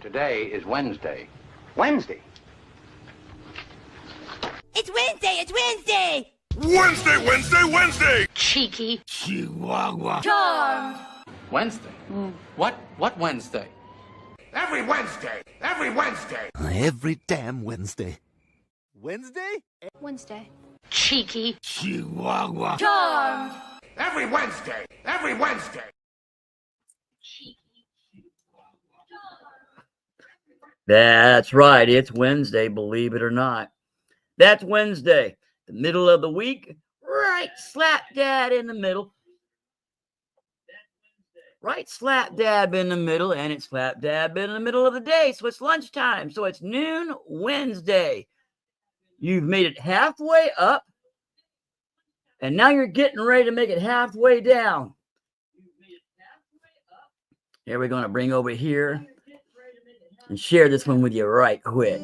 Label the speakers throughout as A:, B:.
A: Today is Wednesday.
B: Wednesday?
C: It's Wednesday! It's Wednesday!
D: Wednesday, Wednesday, Wednesday!
C: Cheeky.
D: Chihuahua.
C: Charmed.
A: Wednesday? What Wednesday?
D: Every Wednesday! Every Wednesday!
E: Every damn Wednesday. Wednesday?
C: Wednesday. Cheeky.
D: Chihuahua.
C: Charmed.
D: Every Wednesday! Every Wednesday!
F: That's right. It's Wednesday, believe it or not. That's Wednesday, the middle of the week, right slap dab in the middle. Right slap dab in the middle, and it's slap dab in the middle of the day, so it's lunchtime, so it's noon Wednesday. You've made it halfway up, and now you're getting ready to make it halfway down. Here we're going to bring over here and share this one with you right quick.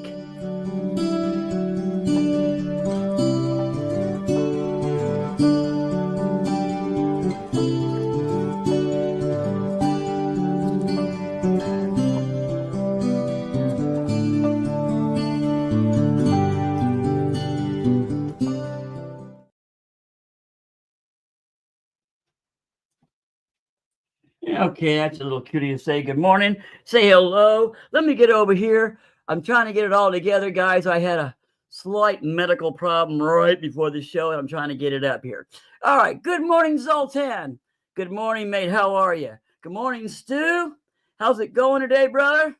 F: Okay, that's a little cutie to say good morning. Say hello. Let me get over here. I'm trying to get it all together, guys. I had a slight medical problem right before the show, and I'm trying to get it up here. All right. Good morning, Zoltan. Good morning, mate. How are you? Good morning, Stu. How's it going today, brother?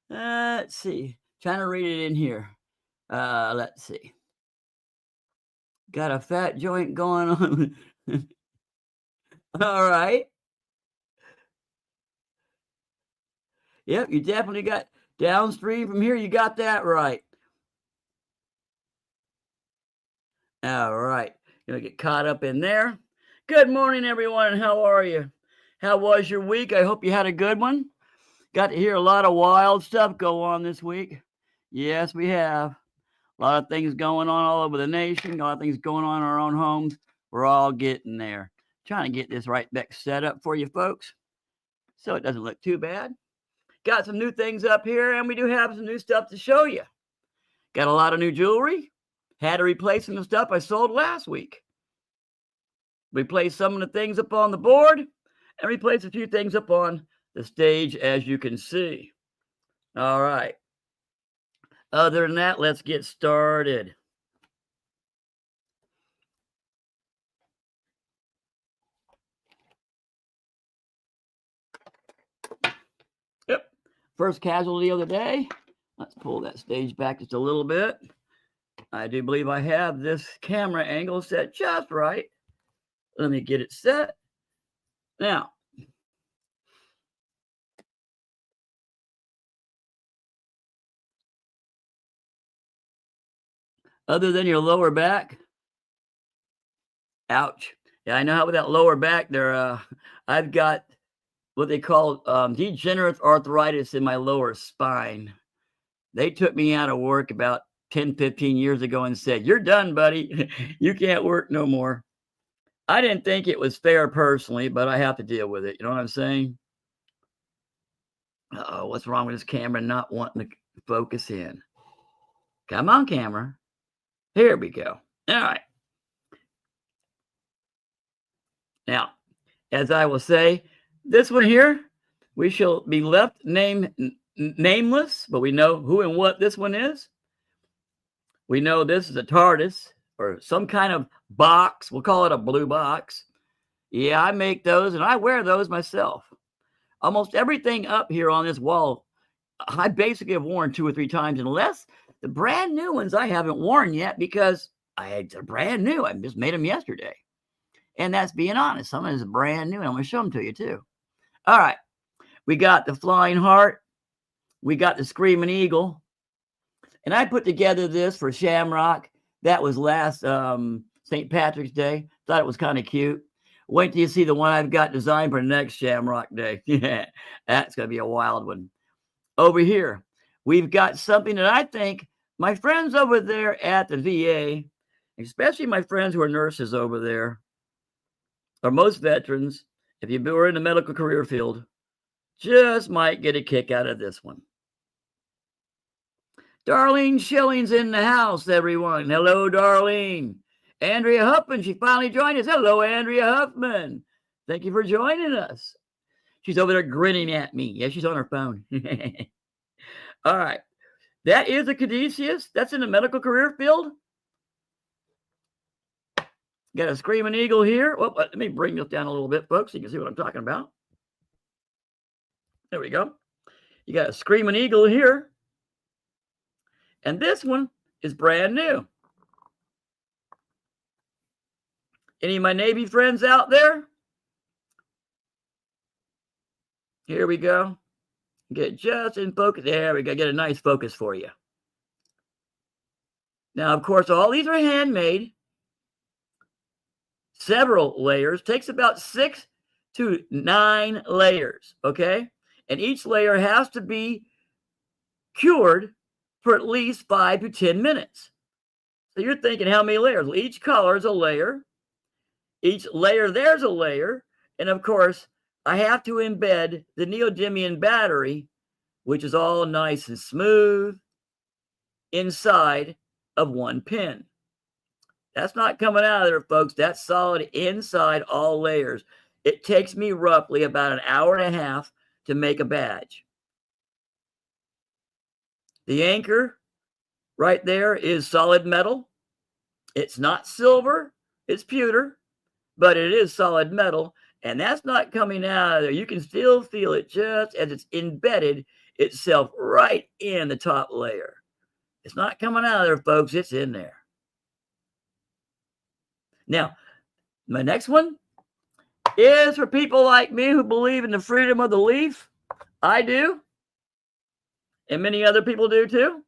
F: Let's see. Trying to read it in here. Let's see. Got a fat joint going on. All right. Yep, you definitely got downstream from here. You got that right. All right. Gonna get caught up in there. Good morning, everyone. How are you? How was your week? I hope you had a good one. Got to hear a lot of wild stuff go on this week. Yes, we have. A lot of things going on all over the nation. A lot of things going on in our own homes. We're all getting there. Trying to get this right back set up for you folks so it doesn't look too bad. Got some new things up here, and we do have some new stuff to show you. Got a lot of new jewelry. Had to replace some of the stuff I sold last week. Replaced some of the things up on the board and replaced a few things up on the stage, as you can see. All right. Other than that, let's get started. Yep. First casualty of the day. Let's pull that stage back just a little bit. I do believe I have this camera angle set just right. Let me get it set. Now, other than your lower back, ouch. Yeah, I know how with that lower back there, I've got what they call degenerative arthritis in my lower spine. They took me out of work about 10, 15 years ago and said, "You're done, buddy. You can't work no more." I didn't think it was fair personally, but I have to deal with it. You know what I'm saying? Uh-oh, what's wrong with this camera not wanting to focus in? Come on, camera. Here we go. All right. Now, as I will say, this one here, we shall be left nameless, but we know who and what this one is. We know this is a TARDIS or some kind of box. We'll call it a blue box. Yeah, I make those, and I wear those myself. Almost everything up here on this wall, I basically have worn 2 or 3 times, unless the brand new ones I haven't worn yet because they're brand new. I just made them yesterday. And that's being honest. Some of them is brand new, and I'm going to show them to you too. All right. We got the Flying Heart. We got the Screaming Eagle. And I put together this for Shamrock. That was last St. Patrick's Day. Thought it was kind of cute. Wait till you see the one I've got designed for next Shamrock Day. Yeah, that's going to be a wild one. Over here, we've got something that I think my friends over there at the VA, especially my friends who are nurses over there, or most veterans, if you were in the medical career field, just might get a kick out of this one. Darlene Schilling's in the house, everyone. Hello, Darlene. Andrea Huffman, she finally joined us. Hello, Andrea Huffman. Thank you for joining us. She's over there grinning at me. Yeah, she's on her phone. All right. That is a caduceus. That's in the medical career field. Got a screaming eagle here. Well, let me bring this down a little bit, folks, so you can see what I'm talking about. There we go. You got a screaming eagle here. And this one is brand new. Any of my Navy friends out there? Here we go. Get just in focus. There we go. Get a nice focus for you. Now, of course, all these are handmade. Several layers. Takes about 6 to 9 layers, okay? And each layer has to be cured for at least 5 to 10 minutes. So you're thinking, how many layers? Well, each color is a layer. Each layer, there's a layer. And of course, I have to embed the neodymium battery, which is all nice and smooth, inside of one pin. That's not coming out of there, folks. That's solid inside all layers. It takes me roughly about an hour and a half to make a badge. The anchor right there is solid metal. It's not silver, it's pewter, but it is solid metal. And that's not coming out of there. You can still feel it just as it's embedded itself right in the top layer. It's not coming out of there, folks. It's in there. Now, my next one is for people like me who believe in the freedom of the leaf. I do. And many other people do too.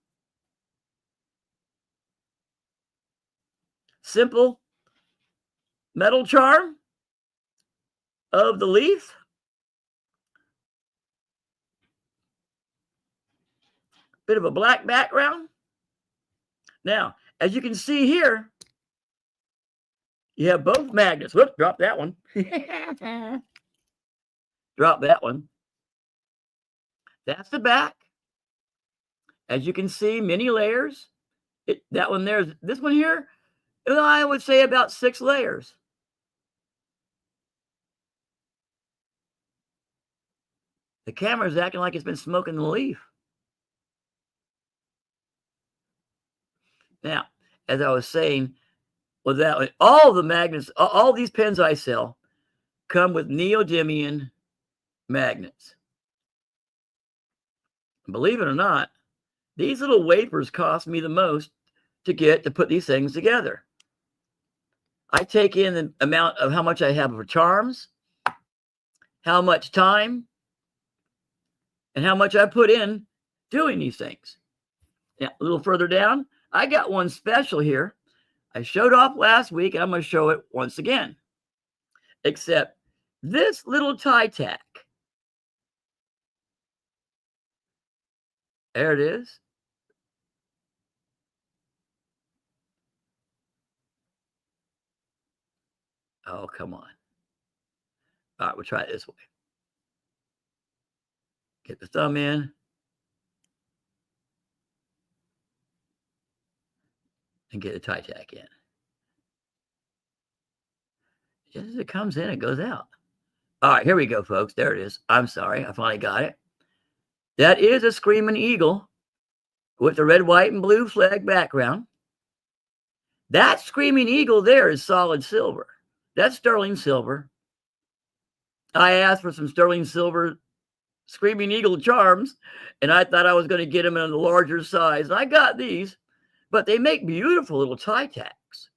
F: Simple metal charm of the leaf. Bit of a black background. Now, as you can see here, you have both magnets. Whoops, drop that one. Drop that one. That's the back. As you can see, many layers. That one there, this one here, I would say about 6 layers. The camera's acting like it's been smoking the leaf. Now, as I was saying, with that, all the magnets, all these pens I sell come with neodymium magnets. Believe it or not, these little wafers cost me the most to put these things together. I take in the amount of how much I have for charms, how much time, and how much I put in doing these things. Now, a little further down, I got one special here. I showed off last week, and I'm going to show it once again. Except this little tie tack. There it is. Oh, come on. All right, we'll try it this way. Get the thumb in. And get the tie tack in. Just as it comes in, it goes out. All right, here we go, folks. There it is. I'm sorry. I finally got it. That is a screaming eagle with the red, white, and blue flag background. That screaming eagle there is solid silver. That's sterling silver. I asked for some sterling silver screaming eagle charms, and I thought I was going to get them in a larger size. And I got these, but they make beautiful little tie tacks.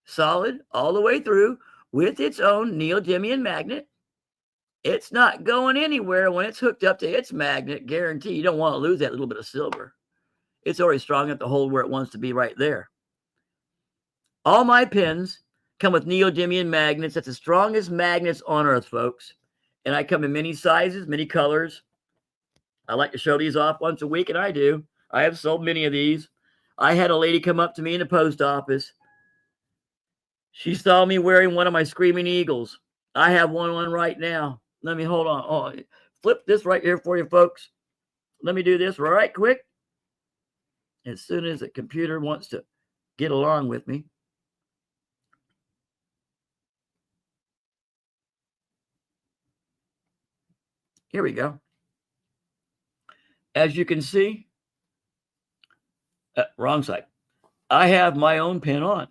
F: Solid all the way through with its own neodymium magnet. It's not going anywhere when it's hooked up to its magnet. Guarantee you don't want to lose that little bit of silver. It's already strong enough to hold where it wants to be right there. All my pins come with neodymium magnets. That's the strongest magnets on earth, folks. And I come in many sizes, many colors. I like to show these off once a week, and I do. I have sold many of these. I had a lady come up to me in the post office. She saw me wearing one of my screaming eagles. I have one on right now. Let me hold on. Oh, flip this right here for you, folks. Let me do this right quick. As soon as the computer wants to get along with me. Here we go. As you can see, wrong side. I have my own pin on.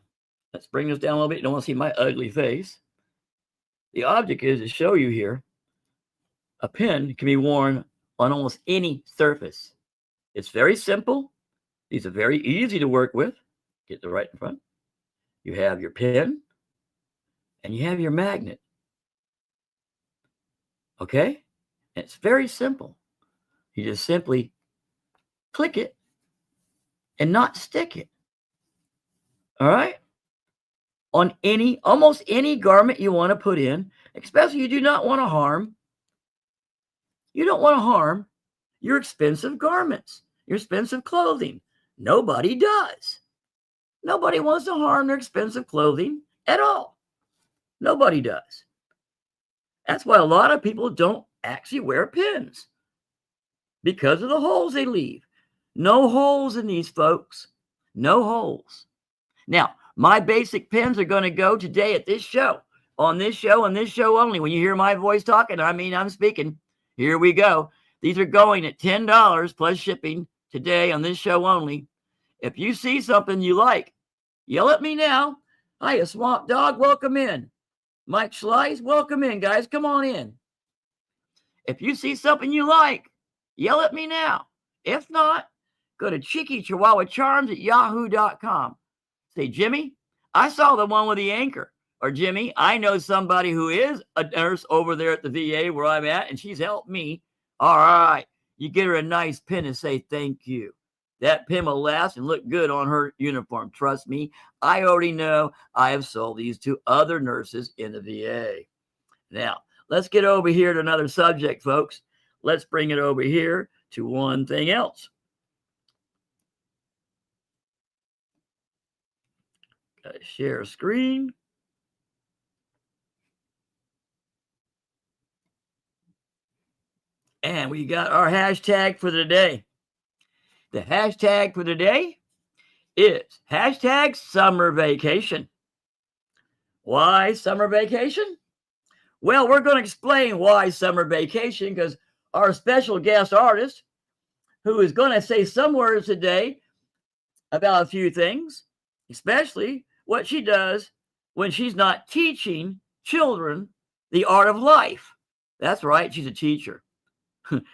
F: Let's bring this down a little bit. You don't want to see my ugly face. The object is to show you here, a pin can be worn on almost any surface. It's very simple. These are very easy to work with. Get the right in front. You have your pin and you have your magnet. Okay? And it's very simple. You just simply click it and not stick it. All right? On almost any garment you want to put in, especially you do not want to harm. You don't want to harm your expensive garments, your expensive clothing. Nobody does. Nobody wants to harm their expensive clothing at all. Nobody does. That's why a lot of people don't actually wear pins, because of the holes they leave. No holes in these, folks. No holes. Now, my basic pins are going to go today at this show, on this show, and this show only. When you hear my voice talking, I mean I'm speaking. Here we go. These are going at $10 plus shipping today on this show only. If you see something you like, yell at me now. Hiya, Swamp Dog, welcome in. Mike Schleiss, welcome in, guys. Come on in. If you see something you like, yell at me now. If not, go to cheekychihuahuacharms@yahoo.com. Say, Jimmy, I saw the one with the anchor. Or, Jimmy, I know somebody who is a nurse over there at the VA where I'm at, and she's helped me. All right. You get her a nice pin and say thank you. That pin will last and look good on her uniform. Trust me, I already know. I have sold these to other nurses in the VA. Now, let's get over here to another subject, folks. Let's bring it over here to one thing else. Gotta share a screen. And we got our hashtag for the day. The hashtag for the day is hashtag summer vacation. Why summer vacation? Well, we're going to explain why summer vacation, because our special guest artist, who is going to say some words today about a few things, especially what she does when she's not teaching children the art of life. That's right, she's a teacher.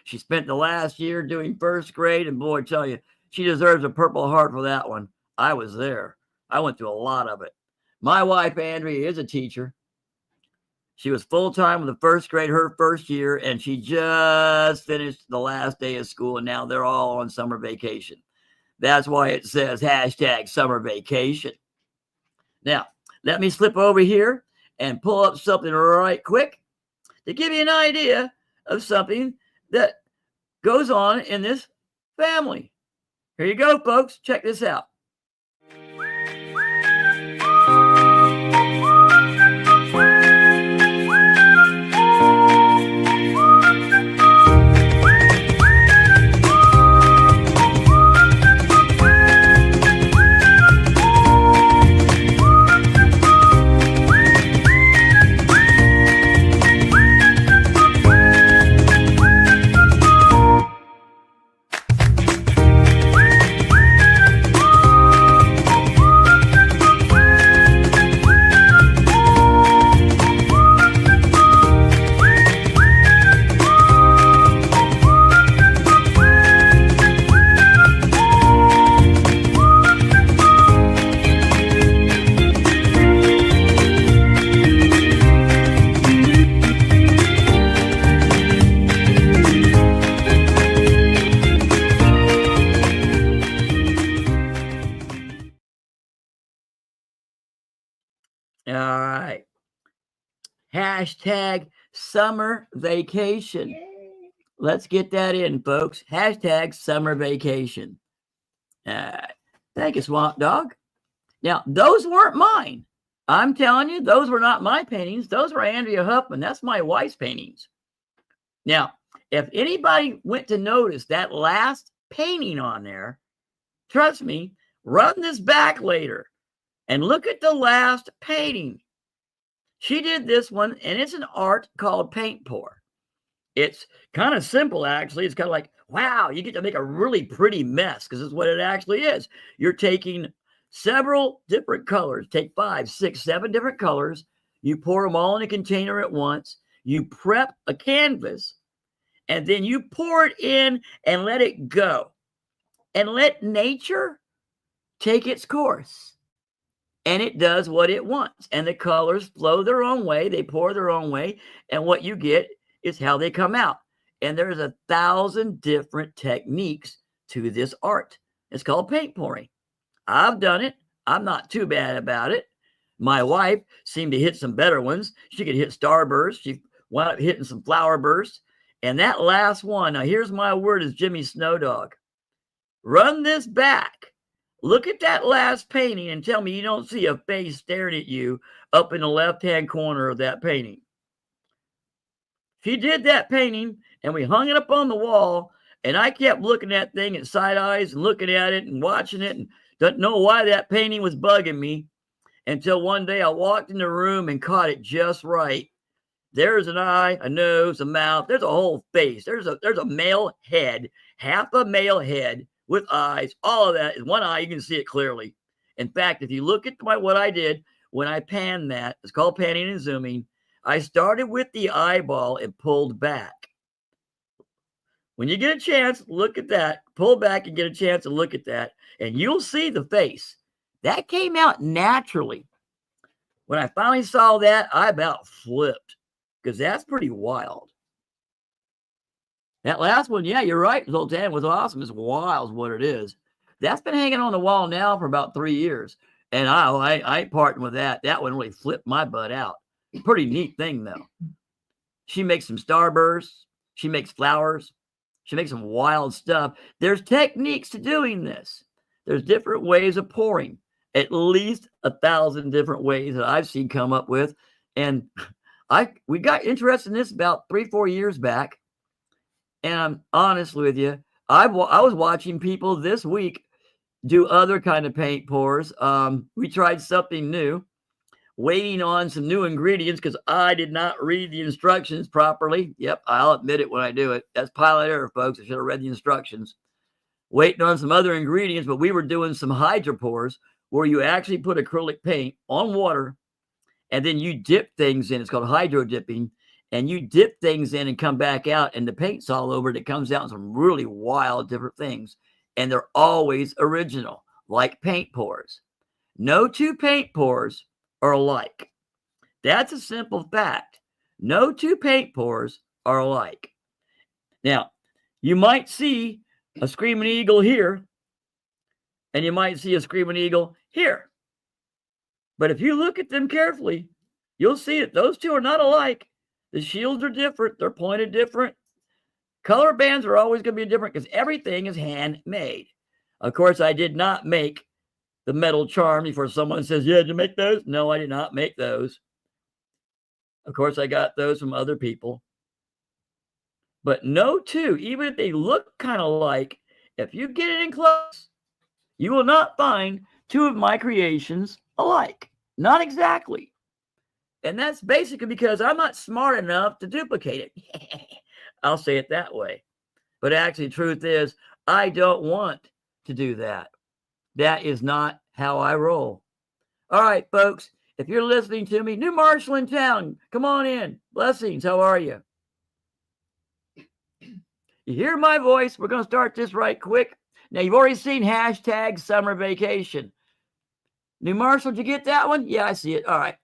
F: She spent the last year doing first grade, and boy, I tell you, she deserves a Purple Heart for that one. I was there. I went through a lot of it. My wife, Andrea, is a teacher. She was full-time with the first grade her first year, and she just finished the last day of school, and now they're all on summer vacation. That's why it says hashtag summer vacation. Now, let me slip over here and pull up something right quick to give you an idea of something that goes on in this family. Here you go, folks. Check this out. All right. Hashtag summer vacation. Let's get that in, folks. Hashtag summer vacation. Thank you, Swamp Dog. Now, those weren't mine. I'm telling you, those were not my paintings. Those were Andrea Huffman. That's my wife's paintings. Now, if anybody went to notice that last painting on there, trust me, run this back later and look at the last painting. She did this one, and it's an art called paint pour. It's kind of simple, actually. It's kind of like, wow, you get to make a really pretty mess because it's what it actually is. You're taking several different colors, take 5, 6, 7 different colors. You pour them all in a container at once. You prep a canvas, and then you pour it in and let it go. And let nature take its course. And it does what it wants. And the colors flow their own way. They pour their own way. And what you get is how they come out. And there's 1,000 different techniques to this art. It's called paint pouring. I've done it. I'm not too bad about it. My wife seemed to hit some better ones. She could hit starbursts. She wound up hitting some flower bursts. And that last one, now here's my word as Jimmy Snowdog. Run this back. Look at that last painting and tell me you don't see a face staring at you up in the left-hand corner of that painting. She did that painting, and we hung it up on the wall, and I kept looking at that thing at side eyes and looking at it and watching it and don't know why that painting was bugging me until one day I walked in the room and caught it just right. There's an eye, a nose, a mouth. There's a whole face. There's a male head, half a male head with eyes. All of that is one eye. You can see it clearly. In fact, if you look at what I did when I panned that, it's called panning and zooming. I started with the eyeball and pulled back. When you get a chance, look at that. Pull back and get a chance to look at that, and you'll see the face. That came out naturally. When I finally saw that, I about flipped because that's pretty wild. That last one, yeah, you're right, Zoltan, was awesome. It's wild is what it is. That's been hanging on the wall now for about 3 years, and I ain't parting with that. That one really flipped my butt out. Pretty neat thing, though. She makes some starbursts. She makes flowers. She makes some wild stuff. There's techniques to doing this. There's different ways of pouring. At least 1,000 different ways that I've seen come up with. And we got interested in this about 3-4 years back. And I'm honest with you, I was watching people this week do other kind of paint pours. We tried something new, waiting on some new ingredients because I did not read the instructions properly. Yep, I'll admit it when I do it. That's pilot error, folks. I should have read the instructions. Waiting on some other ingredients, but we were doing some hydro pours where you actually put acrylic paint on water and then you dip things in. It's called hydro dipping. And you dip things in and come back out, and the paint's all over it. It comes out in some really wild different things. And they're always original, like paint pours. No two paint pours are alike. That's a simple fact. No two paint pours are alike. Now, you might see a screaming eagle here, and you might see a screaming eagle here. But if you look at them carefully, you'll see that those two are not alike. The shields are different. They're pointed different. Color bands are always going to be different because everything is handmade. Of course, I did not make the metal charm before someone says, yeah, did you make those? No, I did not make those. Of course, I got those from other people. But no two, even if they look kind of alike, if you get it in close, you will not find two of my creations alike. Not exactly. And that's basically because I'm not smart enough to duplicate it. I'll say it that way. But actually, the truth is, I don't want to do that. That is not how I roll. All right, folks, if you're listening to me, New Marshall in town, come on in. Blessings, how are you? You hear my voice? We're going to start this right quick. Now, you've already seen hashtag summer vacation. New Marshall, did you get that one? Yeah, I see it. All right.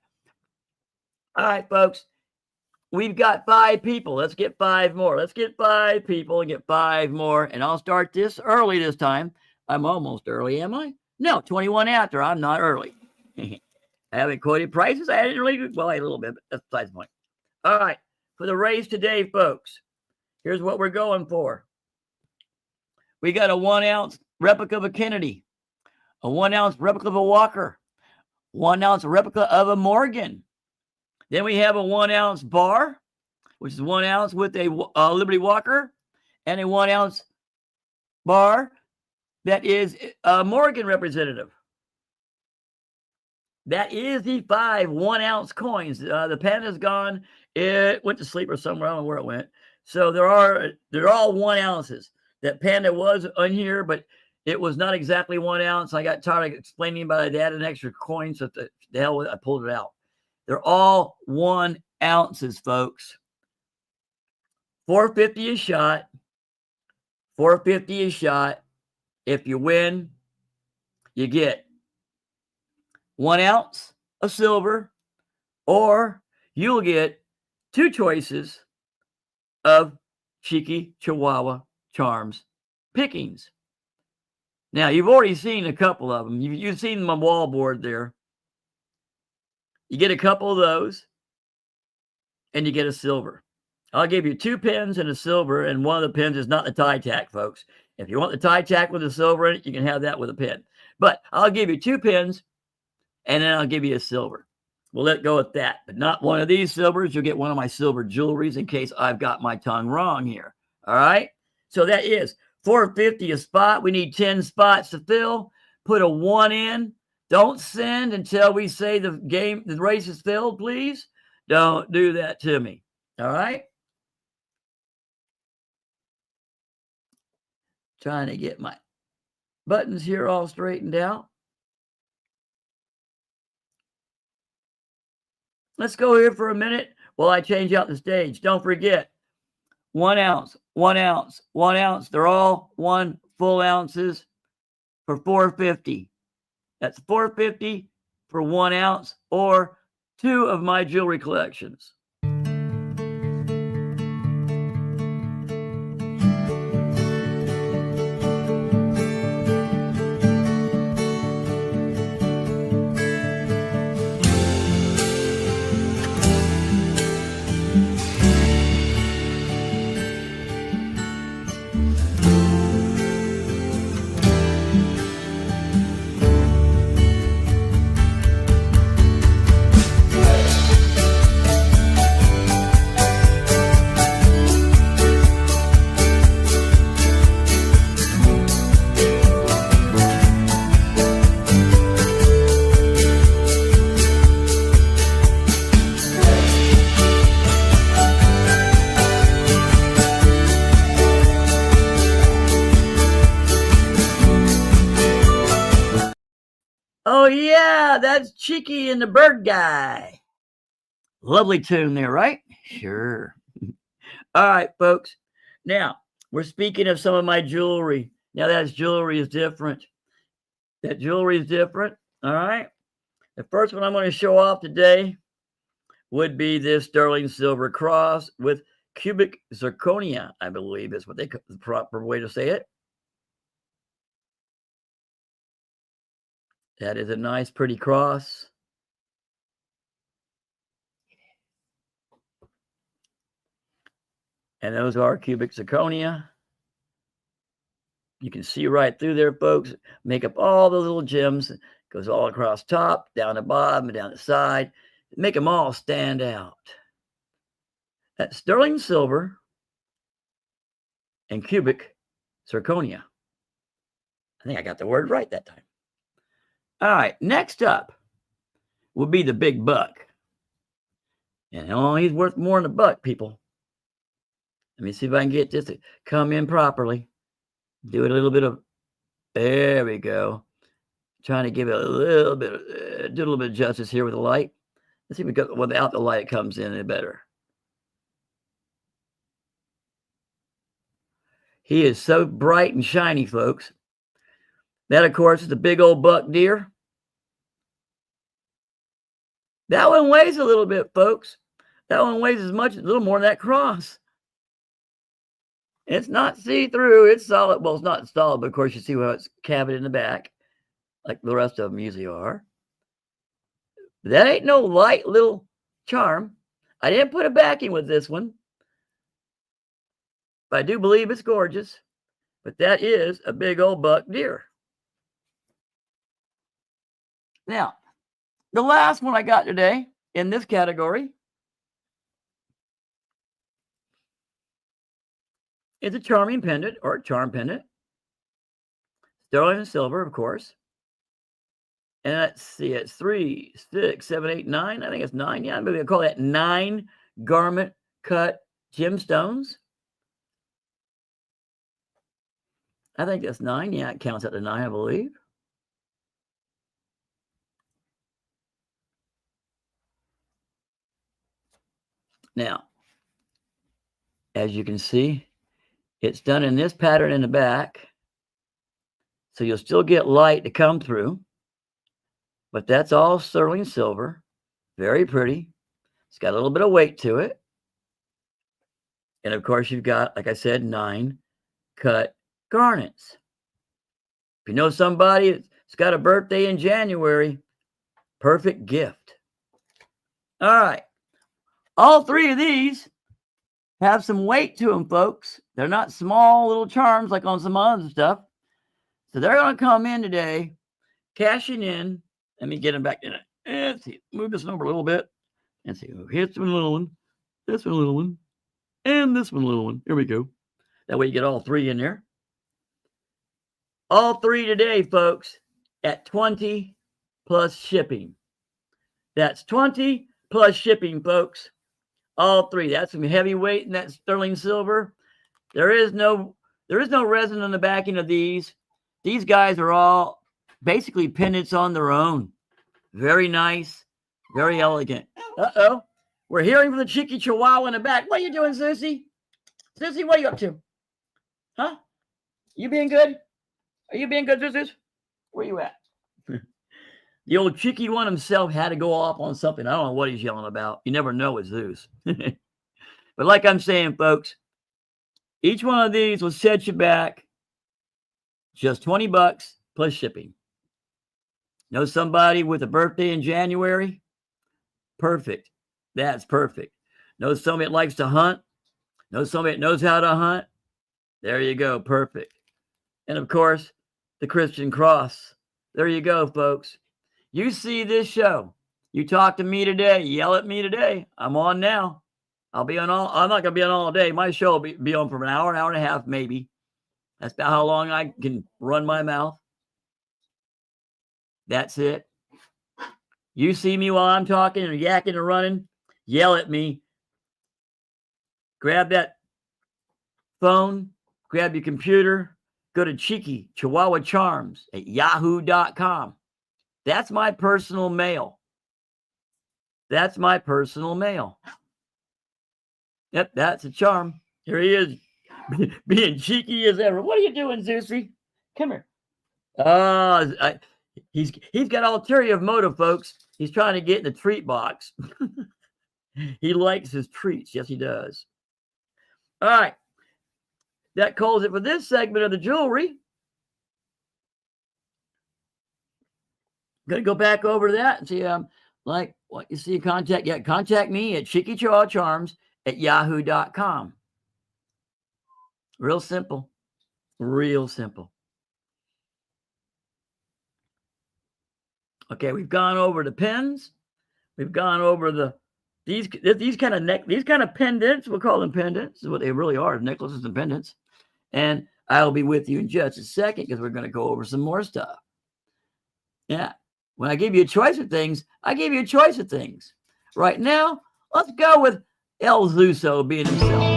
F: All right, folks, we've got 5 people. Let's get 5 more. Let's get 5 people and get 5 more. And I'll start this early this time. I'm almost early, am I? No, 21 after. I'm not early. I haven't quoted prices. I didn't really, well, a little bit, but that's besides the point. All right, for the race today, folks, here's what we're going for. We got a 1-ounce replica of a Kennedy, a 1-ounce replica of a Walker, 1-ounce replica of a Morgan. Then we have a 1-ounce bar, which is 1 ounce with a Liberty Walker and a 1 ounce bar that is a Morgan representative. That is the 5 1 ounce coins. The pen is gone. It went to sleep or somewhere. I don't know where it went. So they're all 1 ounces. That panda was on here, but it was not exactly 1 ounce. I got tired of explaining about it. I added an extra coin, so the hell with it, I pulled it out. They're all 1 ounces, folks. $4.50 a shot. $4.50 a shot. If you win, you get 1 ounce of silver, or you'll get 2 choices of Cheeky Chihuahua Charms pickings. Now, you've already seen a couple of them. You've seen my wall board there. You get a couple of those, and you get a silver. I'll give you 2 pins and a silver, and one of the pins is not the tie tack, folks. If you want the tie tack with a silver in it, you can have that with a pin. But I'll give you 2 pins, and then I'll give you a silver. We'll let go at that, but not one of these silvers. You'll get one of my silver jewelries in case I've got my tongue wrong here. All right? So that is $4.50 a spot. We need 10 spots to fill. Put a 1 in. Don't send until we say the race is filled, please. Don't do that to me. All right? Trying to get my buttons here all straightened out. Let's go here for a minute while I change out the stage. Don't forget, 1 ounce, 1 ounce, 1 ounce. They're all 1 full ounces for $4.50. That's $4.50 for 1 ounce or 2 of my jewelry collections. Oh, yeah, that's Cheeky and the Bird Guy. Lovely tune there, right? Sure. All right, folks. Now, we're speaking of some of my jewelry. Now, that jewelry is different. That jewelry is different. All right. The first one I'm going to show off today would be this sterling silver cross with cubic zirconia, I believe is what the proper way to say it. That is a nice, pretty cross. And those are cubic zirconia. You can see right through there, folks. Make up all the little gems. It goes all across top, down the bottom, and down the side. Make them all stand out. That's sterling silver and cubic zirconia. I think I got the word right that time. All right, next up will be the big buck. And he's worth more than a buck, people. Let me see if I can get this to come in properly. Do it a little bit of, there we go. Trying to give it a little bit, do a little bit of justice here with the light. Let's see if we go, without the light it comes in better. He is so bright and shiny, folks. That, of course, is the big old buck deer. That one weighs a little bit, folks. That one weighs a little more than that cross. It's not see-through. It's solid. Well, it's not solid, but of course you see how it's cabinet in the back, like the rest of them usually are. But that ain't no light little charm. I didn't put a backing with this one, but I do believe it's gorgeous. But that is a big old buck deer. Now, the last one I got today in this category is a charming pendant or a charm pendant. Sterling and silver, of course. And let's see, it's 3, 6, 7, 8, 9. I think it's 9. Yeah, maybe I'll call that 9 garment cut gemstones. I think that's 9. Yeah, it counts out to 9, I believe. Now, as you can see, it's done in this pattern in the back. So you'll still get light to come through. But that's all sterling silver. Very pretty. It's got a little bit of weight to it. And of course, you've got, like I said, 9 cut garnets. If you know somebody that's got a birthday in January, perfect gift. All right. All 3 of these have some weight to them, folks. They're not small little charms like on some other stuff. So they're going to come in today, cashing in. Let me get them back in it. Let's see. Move this over a little bit. Let's see. Here's one little one. This one little one. And this one little one. Here we go. That way you get all 3 in there. All 3 today, folks, at 20 plus shipping. That's 20 plus shipping, folks. All 3. That's some heavy weight in that sterling silver. There is no resin on the backing of these. These guys are all basically pendants on their own. Very nice, very elegant. Uh-oh. We're hearing from the cheeky chihuahua in the back. What are you doing, Susie? Susie, what are you up to? Huh? You being good? Are you being good, Susie? Where you at? The old cheeky one himself had to go off on something. I don't know what he's yelling about. You never know with Zeus. But like I'm saying, folks, each one of these will set you back just $20 plus shipping. Know somebody with a birthday in January? Perfect. That's perfect. Know somebody that likes to hunt? Know somebody that knows how to hunt? There you go. Perfect. And of course, the Christian cross. There you go, folks. You see this show. You talk to me today. Yell at me today. I'm on now. I'm not going to be on all day. My show will be on for an hour and a half, maybe. That's about how long I can run my mouth. That's it. You see me while I'm talking or yakking or running, yell at me. Grab that phone, grab your computer, go to Cheeky Chihuahua Charms at yahoo.com. That's my personal mail. That's my personal mail. Yep, that's a charm. Here he is, being cheeky as ever. What are you doing, Zeusy? Come here. He's got ulterior motive, folks. He's trying to get in the treat box. He likes his treats. Yes, he does. All right. That calls it for this segment of the jewelry. Going to go back over to that and see like what you see. Contact me at Cheeky Chihuahua Charms at yahoo.com. Real simple. Real simple. Okay, we've gone over the pins. We've gone over these kind of pendants. We'll call them pendants. Is what they really are, necklaces and pendants. And I'll be with you in just a second because we're going to go over some more stuff. Yeah. When I give you a choice of things, I give you a choice of things. Right now, let's go with El Zuso being himself.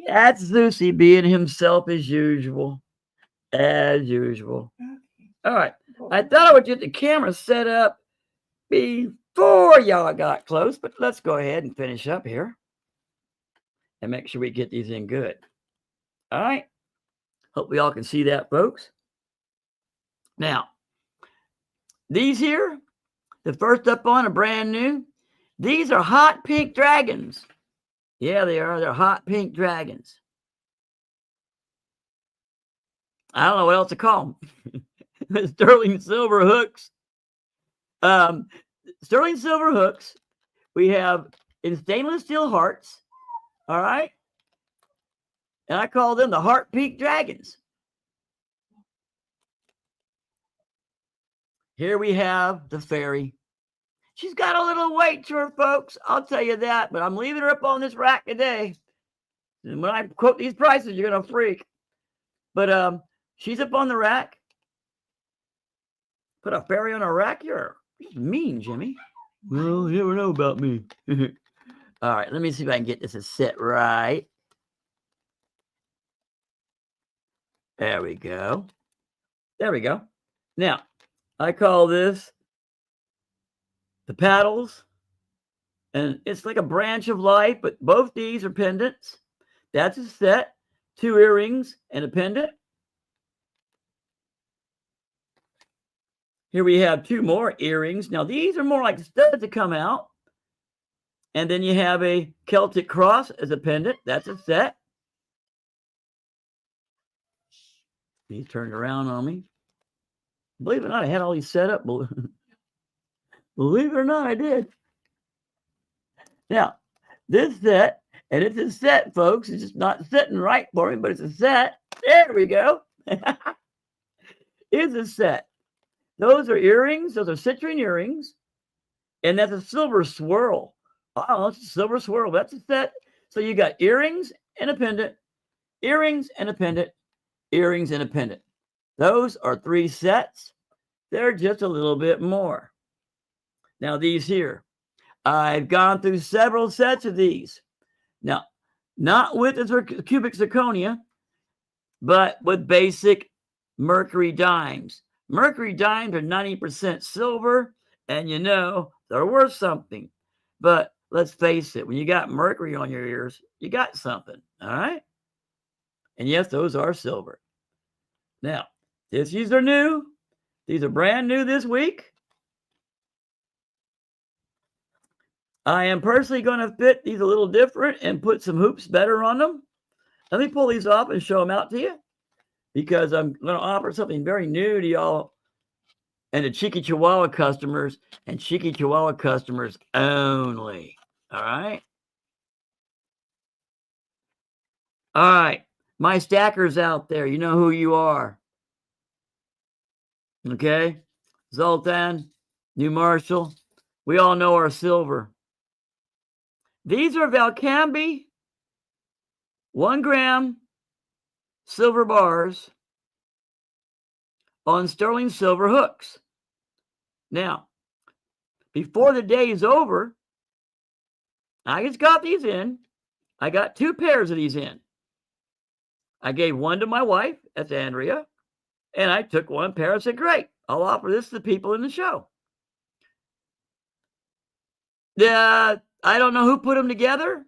F: That's Zeusy being himself as usual. As usual. All right. I thought I would get the camera set up before y'all got close, but let's go ahead and finish up here and make sure we get these in good. All right. Hope we all can see that, folks. Now, these here, the first up on are brand new. These are hot pink dragons. Yeah, they are. They're hot pink dragons. I don't know what else to call them. Sterling silver hooks. Sterling silver hooks. We have in stainless steel hearts. All right. And I call them the Heart Peak Dragons. Here we have the fairy. She's got a little weight to her, folks. I'll tell you that. But I'm leaving her up on this rack today. And when I quote these prices, you're going to freak. But she's up on the rack. Put a fairy on a rack? You're mean, Jimmy. Well, you never know about me. All right, let me see if I can get this to sit right. There we go. There we go. Now, I call this the paddles. And it's like a branch of life, but both these are pendants. That's a set. 2 earrings and a pendant. Here we have 2 more earrings. Now, these are more like studs that come out. And then you have a Celtic cross as a pendant. That's a set. He turned around on me. Believe it or not, I had all these set up. Believe it or not, I did. Now, this set, and it's a set, folks. It's just not sitting right for me, but it's a set. There we go. It's a set. Those are earrings. Those are citrine earrings. And that's a silver swirl. Oh, it's a silver swirl. That's a set. So you got earrings and a pendant, earrings and a pendant, earrings and a pendant. Those are 3 sets. They're just a little bit more. Now, these here, I've gone through several sets of these. Now, not with the cubic zirconia, but with basic mercury dimes. Mercury dimes are 90% silver, and you know they're worth something. But let's face it, when you got mercury on your ears, you got something, all right? And yes, those are silver. Now, these are new. These are brand new this week. I am personally going to fit these a little different and put some hoops better on them. Let me pull these off and show them out to you, because I'm going to offer something very new to y'all and the Cheeky Chihuahua customers, and Cheeky Chihuahua customers only. All right? All right. My stackers out there, you know who you are. Okay? Zoltan, New Marshall, we all know our silver. These are Valcambi 1 gram silver bars on sterling silver hooks. Now, before the day is over, I just got these in. I got 2 pairs of these in. I gave one to my wife, that's Andrea, and I took 1 pair. I said, great, I'll offer this to the people in the show. I don't know who put them together.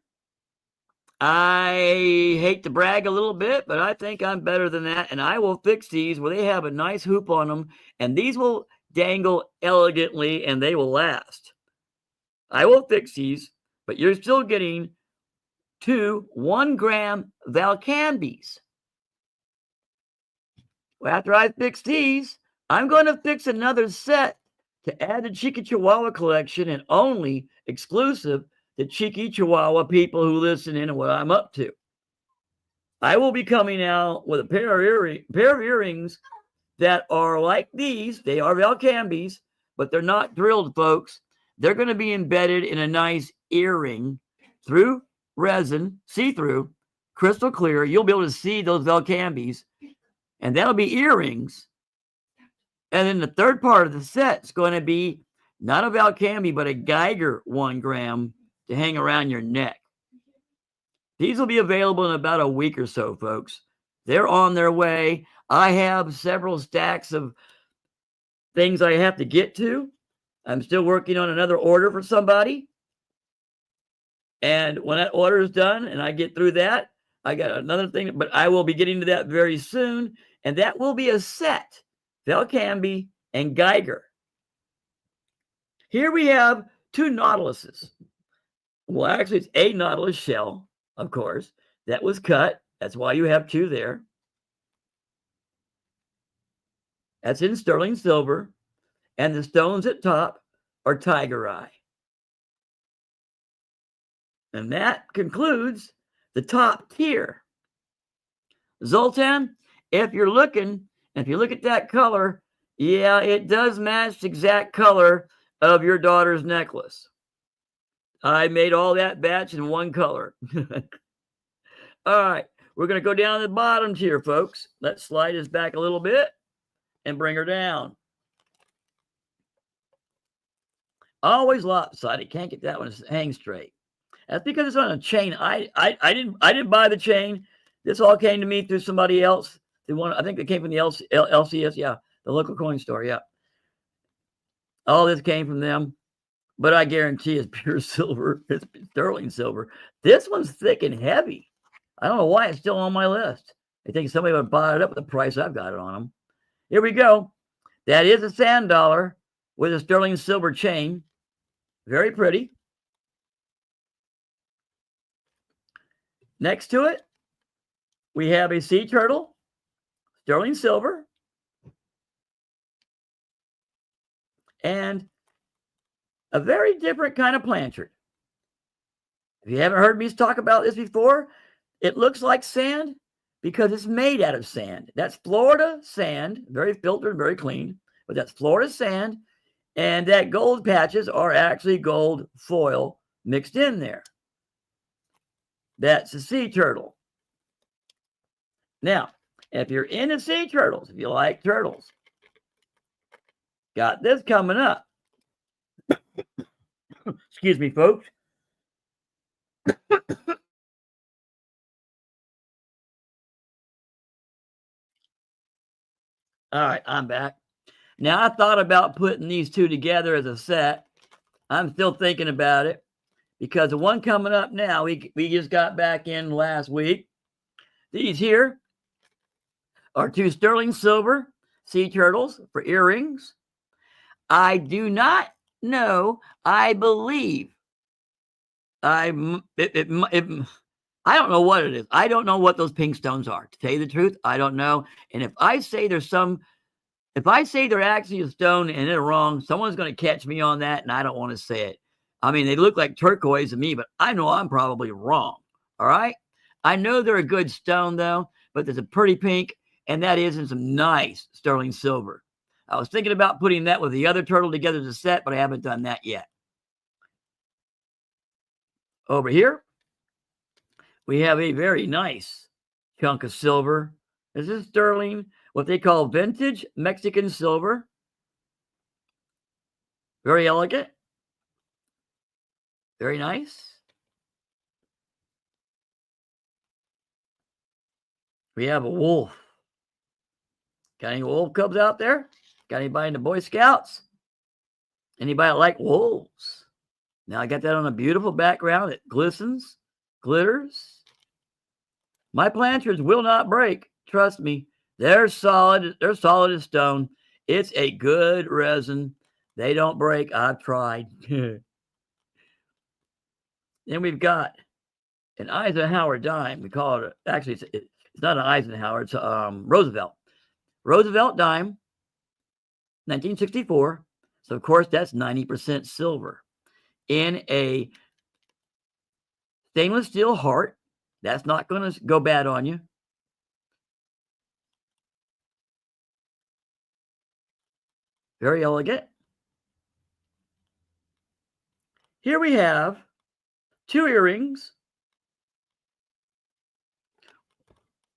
F: I hate to brag a little bit, but I think I'm better than that. And I will fix these where they have a nice hoop on them. And these will dangle elegantly and they will last. I will fix these, but you're still getting 2 1 gram Valcambis. Well, after I fix these, I'm going to fix another set to add to Cheeky Chihuahua collection, and only exclusive to Cheeky Chihuahua people who listen in and what I'm up to. I will be coming out with a pair of earrings that are like these. They are Valcambis, but they're not drilled, folks. They're going to be embedded in a nice earring through resin, see-through, crystal clear. You'll be able to see those Valcambis, and that'll be earrings. And then the third part of the set is going to be not a Valcambi, but a Geiger 1 gram to hang around your neck. These will be available in about a week or so, folks. They're on their way. I have several stacks of things I have to get to. I'm still working on another order for somebody. And when that order is done and I get through that, I got another thing, but I will be getting to that very soon. And that will be a set. Valcambi and Geiger. Here we have 2 Nautiluses. Well, actually, it's a Nautilus shell, of course, that was cut. That's why you have 2 there. That's in sterling silver. And the stones at top are tiger eye. And that concludes the top tier. Zoltan, if you look at that color, yeah, it does match the exact color of your daughter's necklace. I made all that batch in one color. All right, we're going to go down to the bottom tier, folks. Let's slide this back a little bit and bring her down. Always lopsided. Can't get that one to hang straight. That's because it's on a chain. I didn't buy the chain. This all came to me through somebody else. I think it came from the LCS, yeah, the local coin store, yeah. All this came from them, but I guarantee it's pure silver. It's sterling silver. This one's thick and heavy. I don't know why it's still on my list. I think somebody would have bought it up at the price I've got it on them. Here we go. That is a sand dollar with a sterling silver chain. Very pretty. Next to it, we have a sea turtle, sterling silver, and a very different kind of planchard. If you haven't heard me talk about this before, it looks like sand because it's made out of sand. That's Florida sand, very filtered, very clean, but that's Florida sand, and that gold patches are actually gold foil mixed in there. That's a sea turtle. Now, if you're into sea turtles, if you like turtles, got this coming up. Excuse me, folks. All right, I'm back. Now, I thought about putting these two together as a set. I'm still thinking about it because the one coming up now, we just got back in last week. These here are two sterling silver sea turtles for earrings. I do not know. I believe I don't know what it is. I don't know what those pink stones are. To tell you the truth, I don't know. And if I say they're actually a stone and they're wrong, someone's going to catch me on that, and I don't want to say it. I mean, they look like turquoise to me, but I know I'm probably wrong. All right? I know they're a good stone, though, but there's a pretty pink, and that is in some nice sterling silver. I was thinking about putting that with the other turtle together as a set, but I haven't done that yet. Over here, we have a very nice chunk of silver. This is sterling, what they call vintage Mexican silver. Very elegant. Very nice. We have a wolf. Got any wolf cubs out there? Got anybody in the Boy Scouts? Anybody that like wolves? Now I got that on a beautiful background. It glistens, glitters. My planchards will not break. Trust me. They're solid. They're solid as stone. It's a good resin. They don't break. I've tried. Then we've got an Eisenhower dime. We call it, actually, it's not an Eisenhower. It's a Roosevelt. Roosevelt dime, 1964. So, of course, that's 90% silver. In a stainless steel heart. That's not going to go bad on you. Very elegant. Here we have two earrings,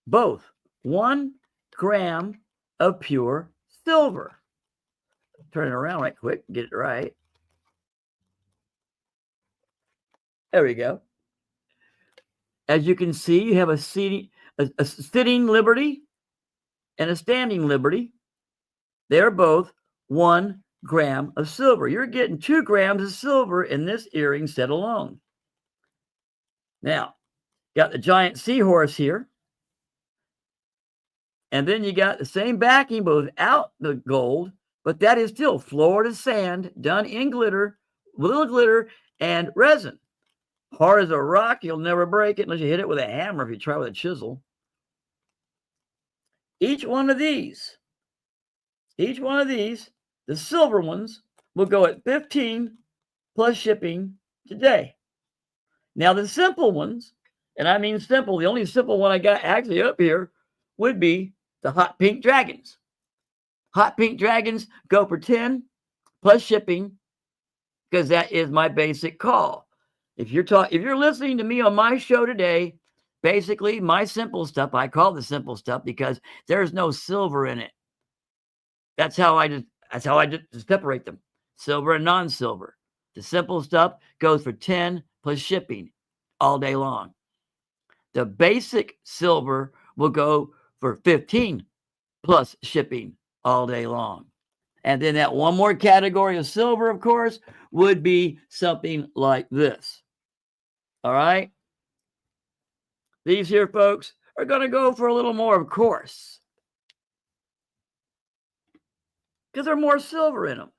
F: both 1 gram of pure silver. Turn it around right quick, get it right. There we go. As you can see, you have a sitting liberty and a standing liberty. They're both 1 gram of silver. You're getting 2 grams of silver in this earring set alone. Now, got the giant seahorse here. And then you got the same backing, but without the gold. But that is still Florida sand done in glitter, little glitter, and resin. Hard as a rock, you'll never break it unless you hit it with a hammer if you try with a chisel. Each one of these Each one of these, the silver ones, will go at $15 plus shipping today. Now, the simple ones, and I mean simple, the only simple one I got actually up here would be the hot pink dragons. Hot pink dragons go for 10 plus shipping because that is my basic call. If you're listening to me on my show today, basically my simple stuff, I call the simple stuff because there's no silver in it. That's how I just separate them. Silver and non-silver. The simple stuff goes for 10 plus shipping all day long. The basic silver will go for 15 plus shipping all day long. And then that one more category of silver, of course, would be something like this. All right? These here, folks, are going to go for a little more, of course, because there's more silver in them.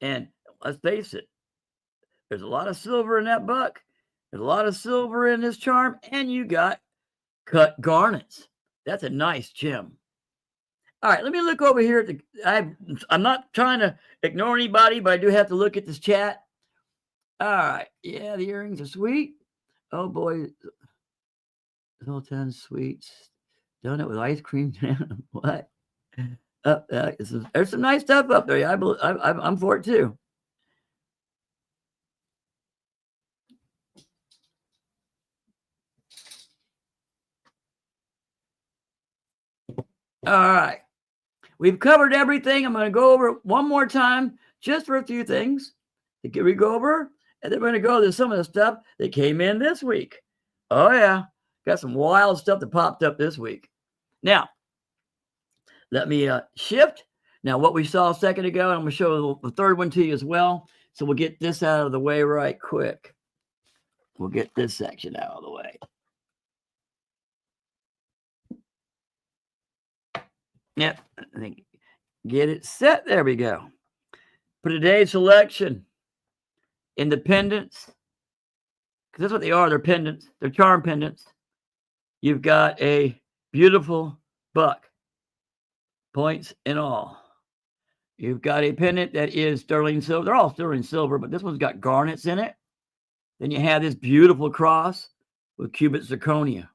F: And let's face it, there's a lot of silver in that buck. There's a lot of silver in this charm, and you got cut garnets. That's a nice gem. All right, let me look over here. I'm not trying to ignore anybody, but I do have to look at this chat. All right. Yeah, the earrings are sweet. Oh, boy. Sultan sweets. Donut with ice cream. What? There's some nice stuff up there. I'm for it, too. All right. We've covered everything. I'm going to go over it one more time just for a few things. We go over, and then we're going to go to some of the stuff that came in this week. Oh, yeah. Got some wild stuff that popped up this week. Now, let me shift. Now, what we saw a second ago, I'm going to show the third one to you as well. So we'll get this out of the way right quick. We'll get this section out of the way. Yep, I think get it set. There we go. For today's selection, independents, because that's what they are. They're pendants. They're charm pendants. You've got a beautiful buck, points and all. You've got a pendant that is sterling silver. They're all sterling silver, but this one's got garnets in it. Then you have this beautiful cross with cubic zirconia.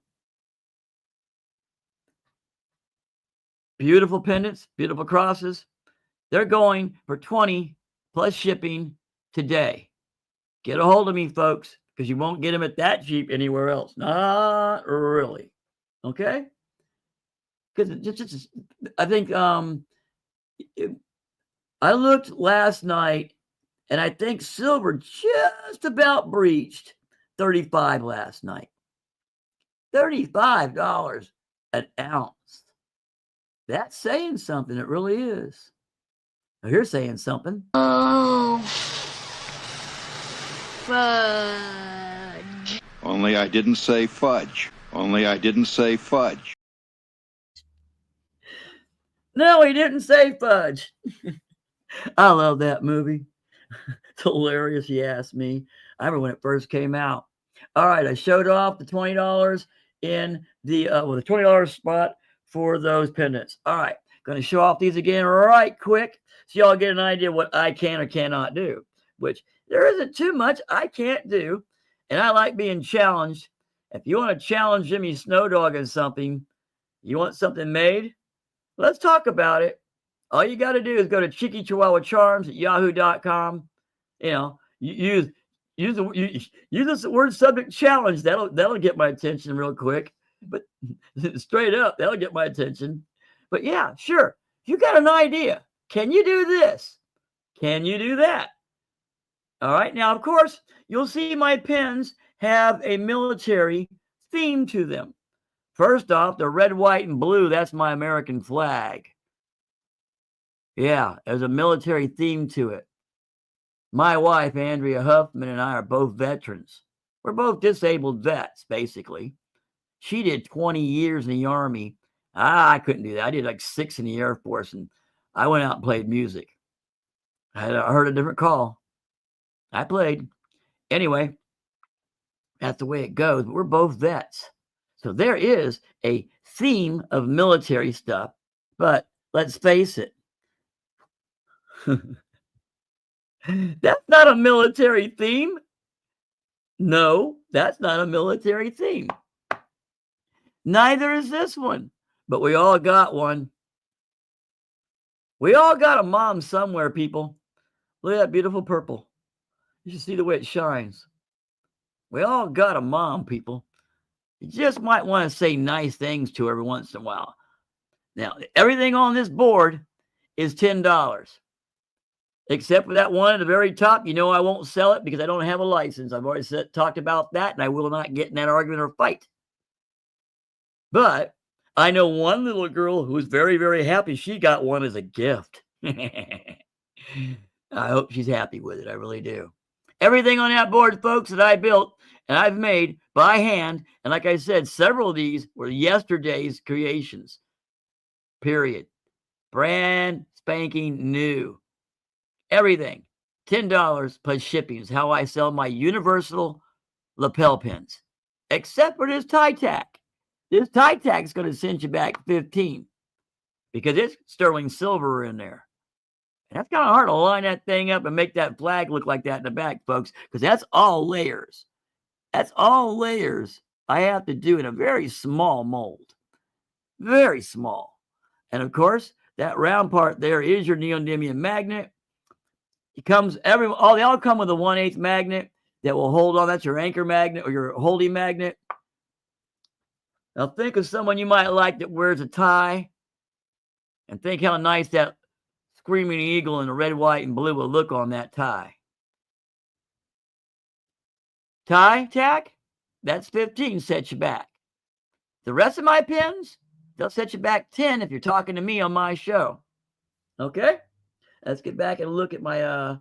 F: Beautiful pendants, beautiful crosses. They're going for 20 plus shipping today. Get a hold of me, folks, because you won't get them at that cheap anywhere else. Not really. Okay? Because I think I looked last night, and I think silver just about breached 35 last night. $35 an ounce. That's saying something. It really is. Now, you're saying something.
C: Oh, fudge.
B: Only I didn't say fudge. Only I didn't say fudge.
F: No, he didn't say fudge. I love that movie. It's hilarious, you ask me. I remember when it first came out. All right, I showed off the $20 in the the $20 spot for those pendants. All right, going to show off these again right quick so y'all get an idea what I can or cannot do, which there isn't too much I can't do, and I like being challenged. If you want to challenge Jimmy Snowdog in something, you want something made, let's talk about it. All you got to do is go to Cheeky Chihuahua Charms at yahoo.com. You know, use the word subject challenge. That'll get my attention real quick. But straight up, that'll get my attention. But yeah, sure. You got an idea. Can you do this? Can you do that? All right. Now, of course, you'll see my pins have a military theme to them. First off, the red, white, and blue. That's my American flag. Yeah, there's a military theme to it. My wife, Andrea Huffman, and I are both veterans. We're both disabled vets, basically. She did 20 years in the Army. I couldn't do that. I did like 6 in the Air Force, and I went out and played music. I heard a different call. I played. Anyway, that's the way it goes. But we're both vets. So there is a theme of military stuff. But let's face it, That's not a military theme. No, that's not a military theme. Neither is this one, but we all got one. We all got a mom somewhere, people. Look at that beautiful purple. You should see the way it shines. We all got a mom, people. You just might want to say nice things to her every once in a while. Now, everything on this board is $10. Except for that one at the very top. You know I won't sell it because I don't have a license. I've already talked about that, and I will not get in that argument or fight. But I know one little girl who's very, very happy she got one as a gift. I hope she's happy with it. I really do. Everything on that board, folks, that I built and I've made by hand. And like I said, several of these were yesterday's creations. Period. Brand spanking new. Everything. $10 plus shipping is how I sell my universal lapel pins. Except for this tie tack. This tie tack is going to send you back 15 because it's sterling silver in there. And that's kind of hard to line that thing up and make that flag look like that in the back, folks, because that's all layers. That's all layers I have to do in a very small mold. Very small. And of course, that round part there is your neodymium magnet. It comes they all come with a 1/8 magnet that will hold on. That's your anchor magnet or your holding magnet. Now think of someone you might like that wears a tie, and think how nice that screaming eagle in the red, white, and blue will look on that tie. Tie tack, that's 15, sets you back. The rest of my pins, they'll set you back 10 if you're talking to me on my show. Okay? Let's get back and look at my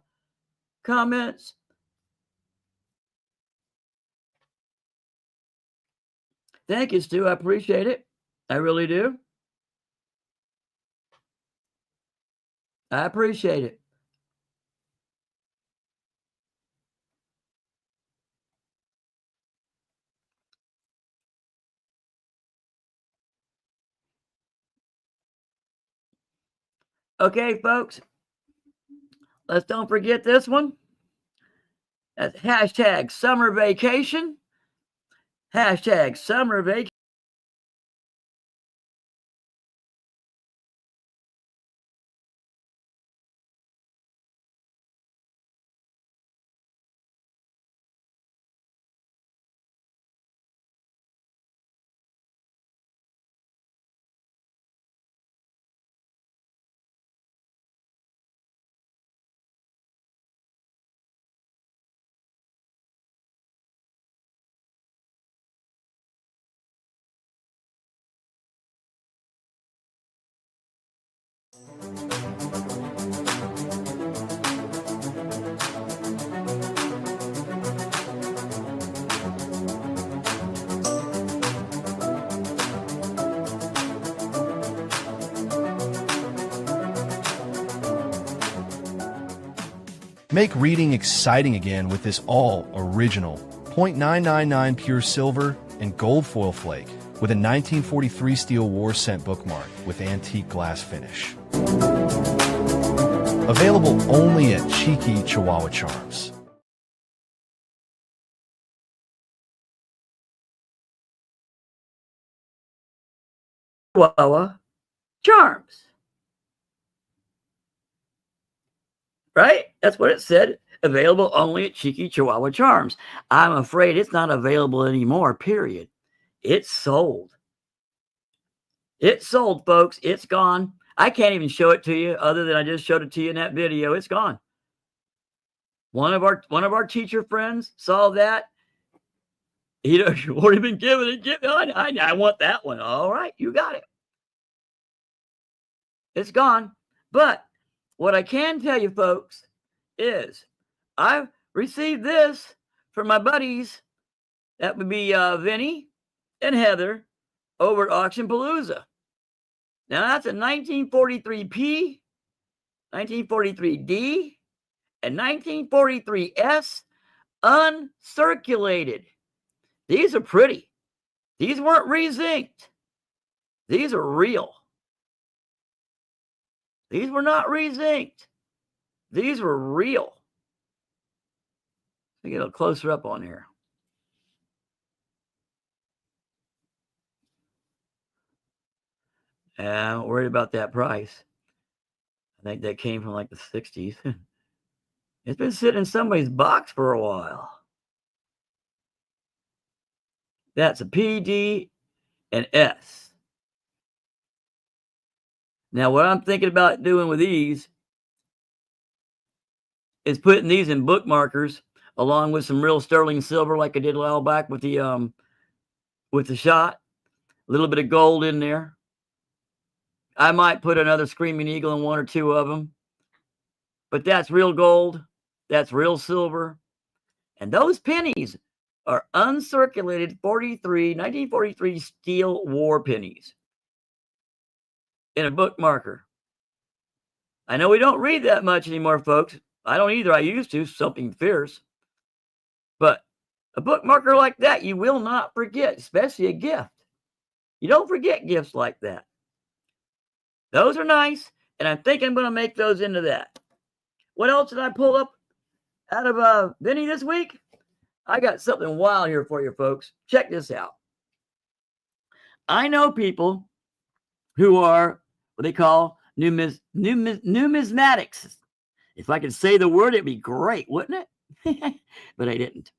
F: comments. Thank you, Stu. I appreciate it. I really do. I appreciate it. Okay, folks. Let's don't forget this one. That's hashtag summer vacation. Hashtag summer vacation.
G: Make reading exciting again with this all original 0.999 pure silver and gold foil flake with a 1943 steel war scent bookmark with antique glass finish. Available only at Cheeky Chihuahua Charms.
F: Chihuahua Charms. Right? That's what it said. Available only at Cheeky Chihuahua Charms. I'm afraid it's not available anymore, period. It's sold. It's sold, folks. It's gone. I can't even show it to you other than I just showed it to you in that video. It's gone. One of our teacher friends saw that. He'd already been given it. I want that one. All right, you got it. It's gone. But what I can tell you, folks, is I received this from my buddies. That would be Vinny and Heather over at Auction Palooza. Now, that's a 1943P, 1943D, and 1943S uncirculated. These are pretty. These weren't re-zinked. These are real. These were not re-zinked. These were real. Let me get a closer up on here. I'm not worried about that price. I think that came from like the 60s. It's been sitting in somebody's box for a while. That's a P, D, and S. Now, what I'm thinking about doing with these is putting these in bookmarkers along with some real sterling silver like I did a while back with the shot. A little bit of gold in there. I might put another Screaming Eagle in one or two of them. But that's real gold. That's real silver. And those pennies are uncirculated 1943 steel war pennies in a bookmarker. I know we don't read that much anymore, folks. I don't either. I used to. Something fierce. But a bookmarker like that, you will not forget, especially a gift. You don't forget gifts like that. Those are nice, and I think I'm going to make those into that. What else did I pull up out of Vinny this week? I got something wild here for you, folks. Check this out. I know people who are what they call numismatics. If I could say the word, it'd be great, wouldn't it? But I didn't.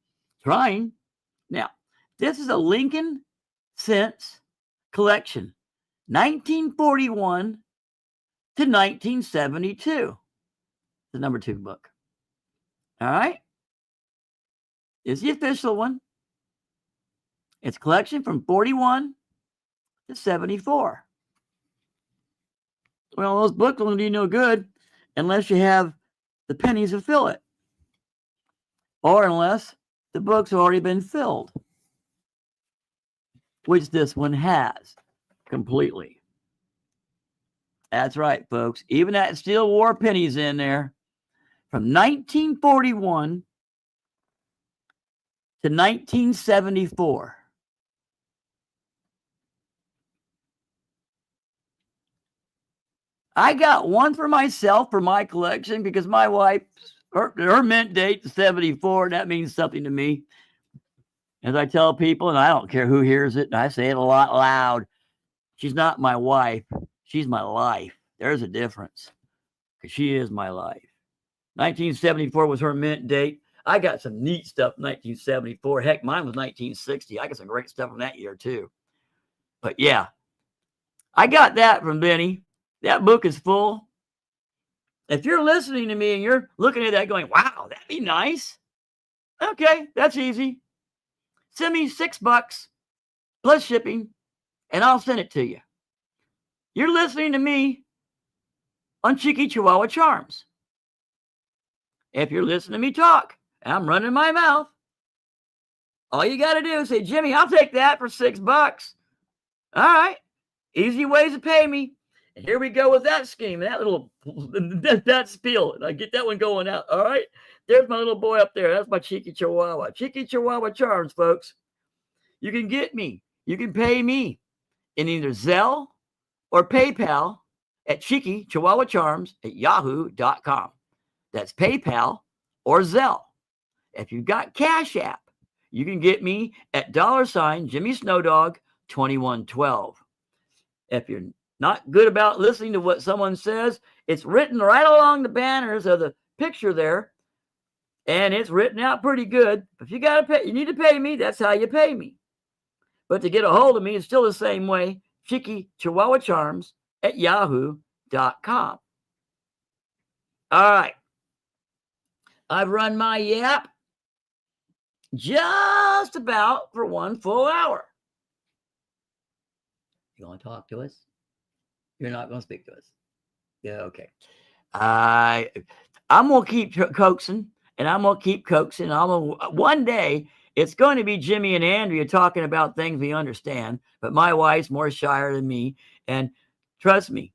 F: Trying. Now, this is a Lincoln Cents collection, 1941 to 1972. The number 2 book. All right. Is the official one. It's a collection from 41 to 74. Well, those books won't do you no good unless you have the pennies to fill it. Or unless the book's already been filled. Which this one has completely. That's right, folks. Even that steel war pennies in there from 1941 to 1974. I got one for myself for my collection because my wife, her mint date is 74. And that means something to me. As I tell people, and I don't care who hears it, and I say it a lot loud, she's not my wife. She's my life. There's a difference. Because she is my life. 1974 was her mint date. I got some neat stuff in 1974. Heck, mine was 1960. I got some great stuff from that year, too. But yeah, I got that from Benny. That book is full. If you're listening to me and you're looking at that going, wow, that'd be nice. Okay, that's easy. Send me $6 plus shipping, and I'll send it to you. You're listening to me on Cheeky Chihuahua Charms. If you're listening to me talk, and I'm running my mouth, all you got to do is say, Jimmy, I'll take that for $6. All right. Easy ways to pay me. And here we go with that scheme. That little, that spiel. I get that one going out. All right. There's my little boy up there. That's my Cheeky Chihuahua. Cheeky Chihuahua Charms, folks. You can get me. You can pay me in either Zelle or PayPal at Cheeky Chihuahua Charms at yahoo.com. That's PayPal or Zelle. If you've got Cash App, you can get me at $ Jimmy Snowdog 2112. If you're not good about listening to what someone says, it's written right along the banners of the picture there, and it's written out pretty good. If you got to pay, you need to pay me. That's how you pay me. But to get a hold of me, it's still the same way. Cheeky Chihuahua Charms at yahoo.com. All right. I've run my yap just about for 1 full hour. You want to talk to us? You're not going to speak to us. Yeah, okay. I'm going to keep coaxing, and I'm going to keep coaxing. One day, it's going to be Jimmy and Andrea talking about things we understand, but my wife's more shyer than me. And trust me,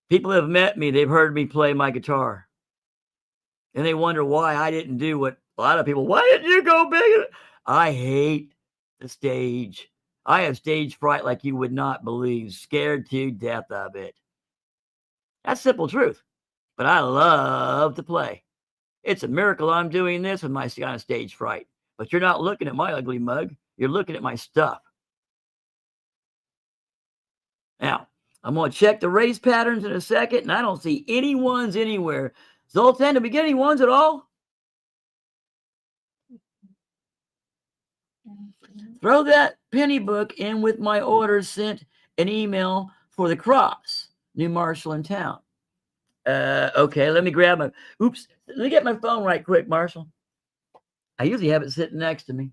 F: people have met me. They've heard me play my guitar. And they wonder why I didn't do what a lot of people, why didn't you go big? I hate the stage. I have stage fright like you would not believe, scared to death of it. That's simple truth. but I love to play. It's a miracle I'm doing this with my kind of stage fright. But you're not looking at my ugly mug. You're looking at my stuff. Now, I'm going to check the race patterns in a second, and I don't see any ones anywhere. Zoltan, did we get any ones at all? Throw that penny book in with my orders, sent an email for the cross. New Marshall in town. Okay, let me grab my, oops, let me get my phone right quick, Marshall. I usually have it sitting next to me.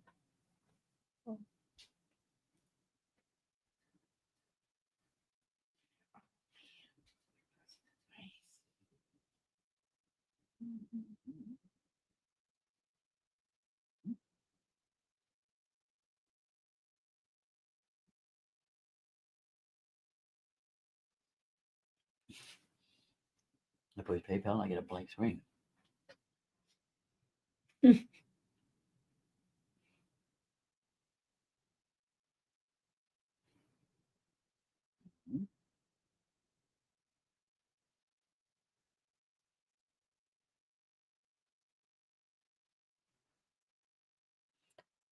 F: I push PayPal and I get a blank screen.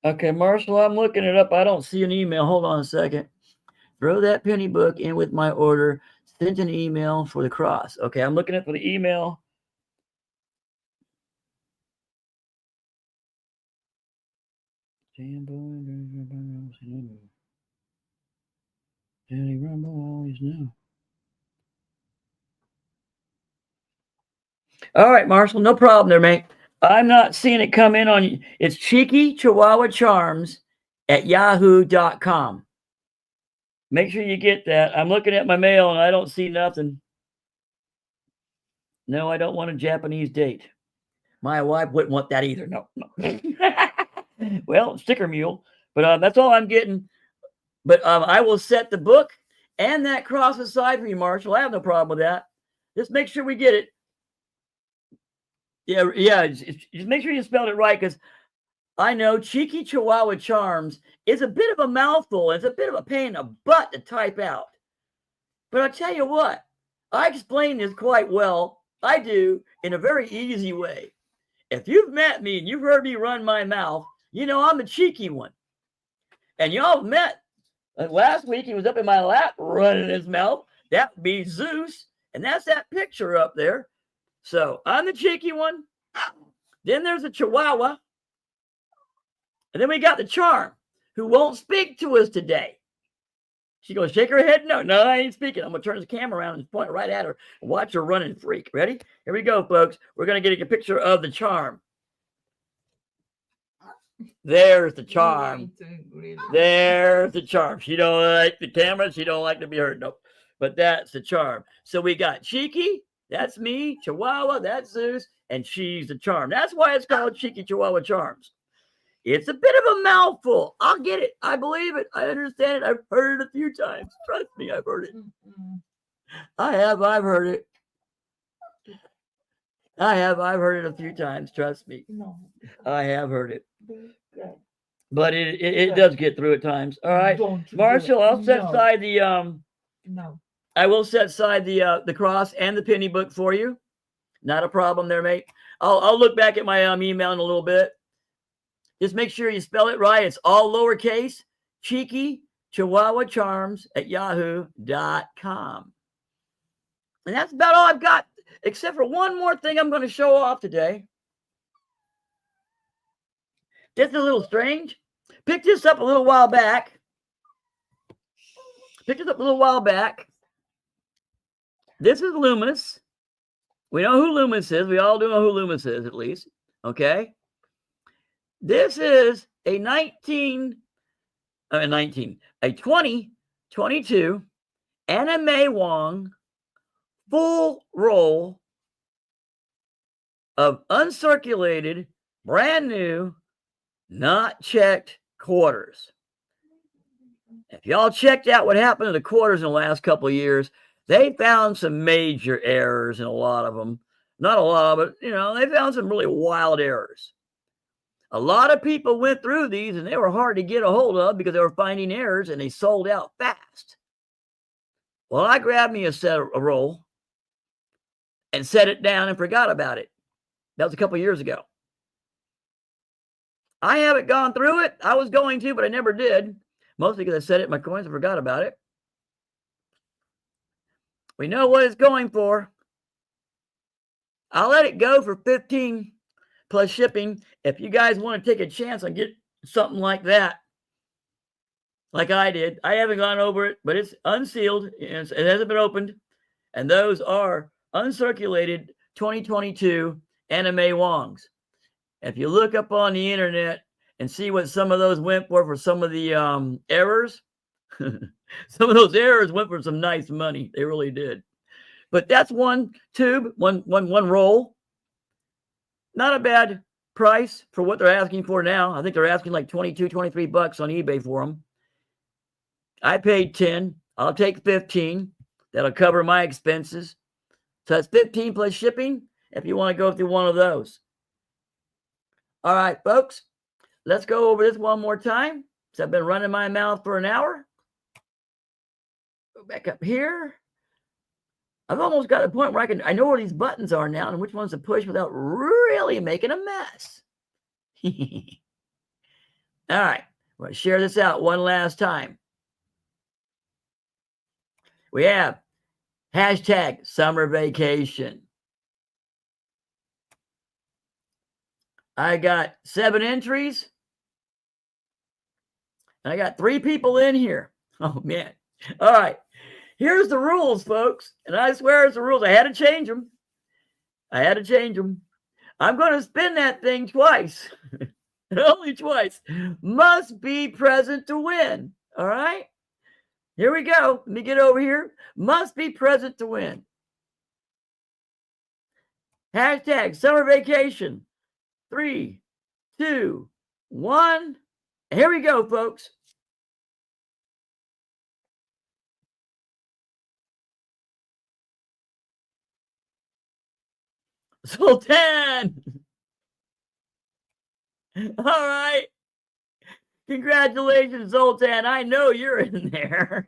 F: Okay, Marshall, I'm looking it up. I don't see an email. Hold on a second. Throw that penny book in with my order. Sent an email for the cross. Okay, I'm looking for the email. Daddy Rumble always knew. All right, Marshall, no problem there, mate. I'm not seeing it come in on. It's Cheeky Chihuahua Charms at yahoo.com. Make sure you get that. I'm looking at my mail and I don't see nothing. No, I don't want a Japanese date. My wife wouldn't want that either. No. Well, sticker mule. But that's all I'm getting. But I will set the book and that cross aside for you, Marshall. I have no problem with that. Just make sure we get it. Yeah. Just make sure you spelled it right, because I know Cheeky Chihuahua Charms is a bit of a mouthful. It's a bit of a pain in the butt to type out. But I'll tell you what, I explain this quite well. I do, in a very easy way. If you've met me and you've heard me run my mouth, you know I'm a cheeky one. And y'all met. Last week he was up in my lap running his mouth. That would be Zeus. And that's that picture up there. So I'm the cheeky one. Then there's the Chihuahua. And then we got the Charm, who won't speak to us today. She goes, shake her head. No, I ain't speaking. I'm going to turn the camera around and point right at her and watch her running freak. Ready? Here we go, folks. We're going to get a picture of the Charm. There's the Charm. There's the Charm. She don't like the camera. She don't like to be heard. Nope. But that's the Charm. So we got Cheeky. That's me. Chihuahua. That's Zeus. And she's the Charm. That's why it's called Cheeky Chihuahua Charms. It's a bit of a mouthful. I'll get it. I believe it. I understand it. I've heard it a few times. Trust me, I've heard it. I have. I've heard it. I've heard it a few times. Trust me. No. I have heard it. But it does get through at times. All right. Marshall, I'll set aside the I will set aside the cross and the penny book for you. Not a problem there, mate. I'll look back at my email in a little bit. Just make sure you spell it right. It's all lowercase. Cheeky Chihuahua Charms at yahoo.com. And that's about all I've got, except for one more thing I'm going to show off today. Just a little strange. Picked this up a little while back. This is Loomis. We know who Loomis is. We all do know who Loomis is, at least. Okay. This is a 2022 Anna May Wong full roll of uncirculated, brand new, not checked quarters. If y'all checked out what happened to the quarters in the last couple of years, they found some major errors in a lot of them. Not a lot, but they found some really wild errors. A lot of people went through these and they were hard to get a hold of because they were finding errors and they sold out fast. Well, I grabbed me a roll and set it down and forgot about it. That was a couple years ago. I haven't gone through it. I was going to, but I never did. Mostly because I set it in my coins and forgot about it. We know what it's going for. I'll let it go for 15 plus shipping. If you guys want to take a chance on get something like that, like I did, I haven't gone over it, but it's unsealed. It hasn't been opened. And those are uncirculated 2022 anime wongs. If you look up on the internet and see what some of those went for some of the errors, some of those errors went for some nice money. They really did. But that's one tube, one roll. Not a bad price for what they're asking for now. I think they're asking like 22, 23 bucks on eBay for them. I paid 10. I'll take 15. That'll cover my expenses. So that's 15 plus shipping if you want to go through one of those. All right, folks, let's go over this one more time. So I've been running my mouth for an hour. Go back up here. I've almost got a point where I know where these buttons are now and which ones to push without really making a mess. All right, I'm going to share this out one last time. We have hashtag summer vacation. I got 7 entries. And I got 3 people in here. Oh, man. All right. Here's the rules, folks. And I swear it's the rules. I had to change them. I'm going to spin that thing twice. Only twice. Must be present to win. All right? Here we go. Let me get over here. Must be present to win. Hashtag summer vacation. 3, 2, 1. Here we go, folks. Sultan. All right. Congratulations, Zoltan. I know you're in there.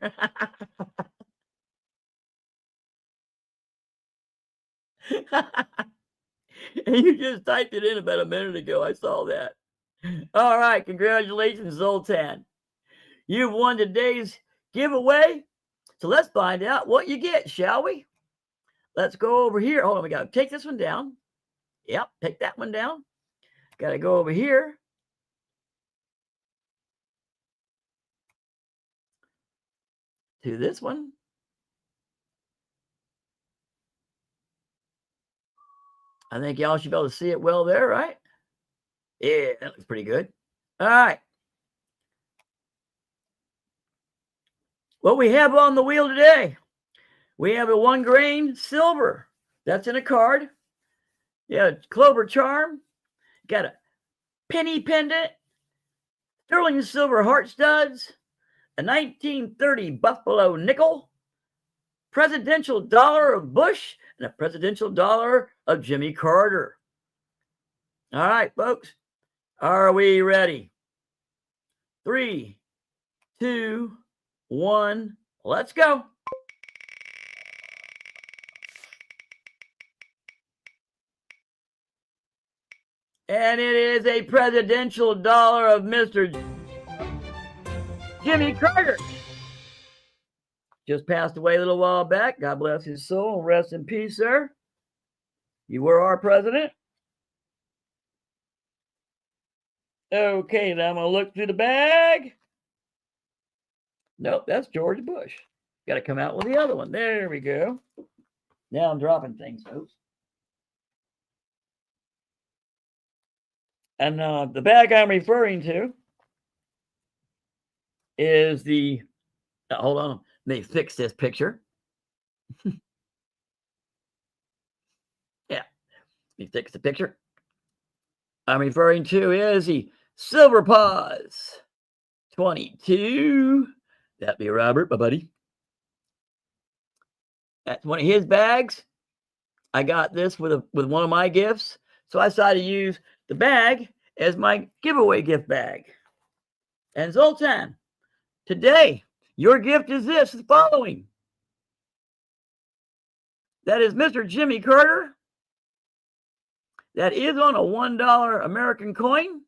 F: You just typed it in about a minute ago. I saw that. All right. Congratulations, Zoltan. You've won today's giveaway. So let's find out what you get, shall we? Let's go over here. Hold on. We got to take this one down. Yep. Take that one down. Got to go over here. To this one. I think y'all should be able to see it well there, right? Yeah, that looks pretty good. All right. What we have on the wheel today, we have a 1 grain silver. That's in a card. Yeah, Clover charm. Got a penny pendant, sterling silver heart studs, a 1930 Buffalo nickel, presidential dollar of Bush, and a presidential dollar of Jimmy Carter. All right, folks. Are we ready? 3, 2, 1. Let's go. And it is a presidential dollar of Mr. Jimmy Carter. Just passed away a little while back. God bless his soul. Rest in peace, sir. You were our president. Okay, now I'm going to look through the bag. Nope, that's George Bush. Got to come out with the other one. There we go. Now I'm dropping things, folks. And the bag I'm referring to is the... hold on. Let me fix this picture. Yeah. Let me fix the picture. I'm referring to is the Silver Paws 22. That'd be Robert, my buddy. That's one of his bags. I got this with one of my gifts. So I decided to use the bag as my giveaway gift bag. And Zoltan, today, your gift is the following. That is Mr. Jimmy Carter. That is on a $1 American coin.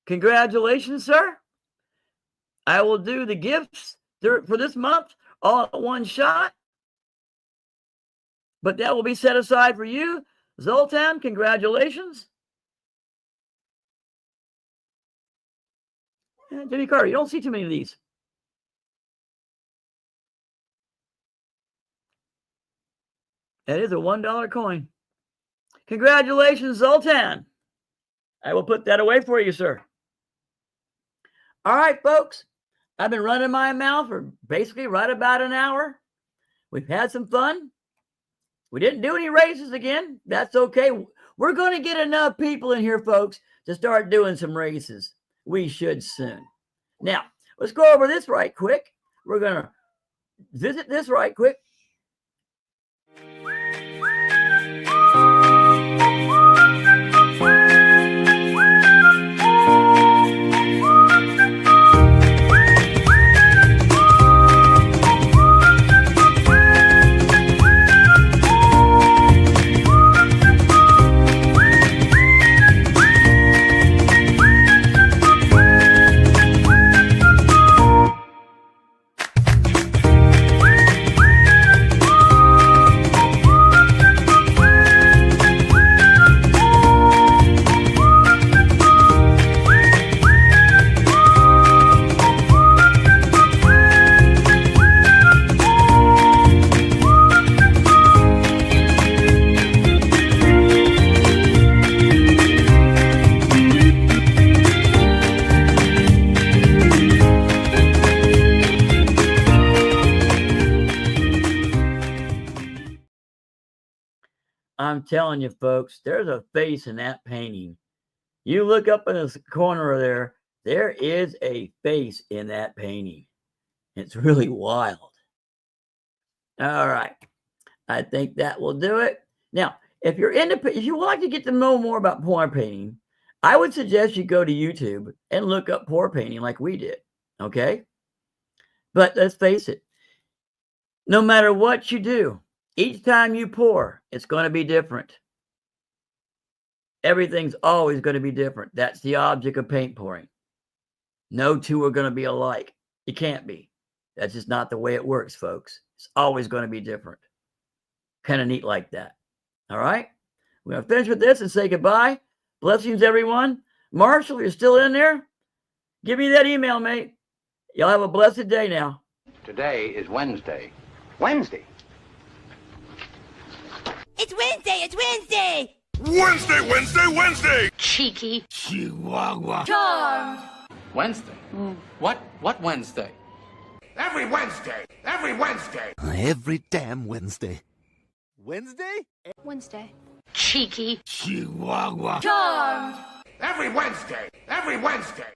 F: Congratulations, sir. I will do the gifts for this month all at one shot. But that will be set aside for you. Zoltan, congratulations. Jimmy Carter, you don't see too many of these. That is a $1 coin. Congratulations, Zoltan. I will put that away for you, sir. All right, folks. I've been running my mouth for basically right about an hour. We've had some fun. We didn't do any races again. That's okay. We're going to get enough people in here, folks, to start doing some races. We should soon. Now, let's go over this right quick. We're going to visit this right quick. I'm telling you, folks, there's a face in that painting. You look up in the corner there, there is a face in that painting. It's really wild. All right. I think that will do it. Now, if you would like to get to know more about pour painting, I would suggest you go to YouTube and look up pour painting like we did. Okay? But let's face it, no matter what you do, each time you pour, it's going to be different. Everything's always going to be different. That's the object of paint pouring. No two are going to be alike. It can't be. That's just not the way it works, folks. It's always going to be different. Kind of neat like that. All right? We're going to finish with this and say goodbye. Blessings, everyone. Marshall, you're still in there? Give me that email, mate. Y'all have a blessed day now.
A: Today is Wednesday.
D: Wednesday.
C: It's Wednesday. It's Wednesday.
D: Wednesday, Wednesday, Wednesday.
C: Cheeky.
D: Chihuahua.
C: Charmed.
A: Wednesday? What Wednesday?
D: Every Wednesday. Every Wednesday.
E: Every damn Wednesday. Wednesday?
C: Wednesday. Cheeky.
D: Chihuahua.
C: Charmed.
D: Every Wednesday. Every Wednesday.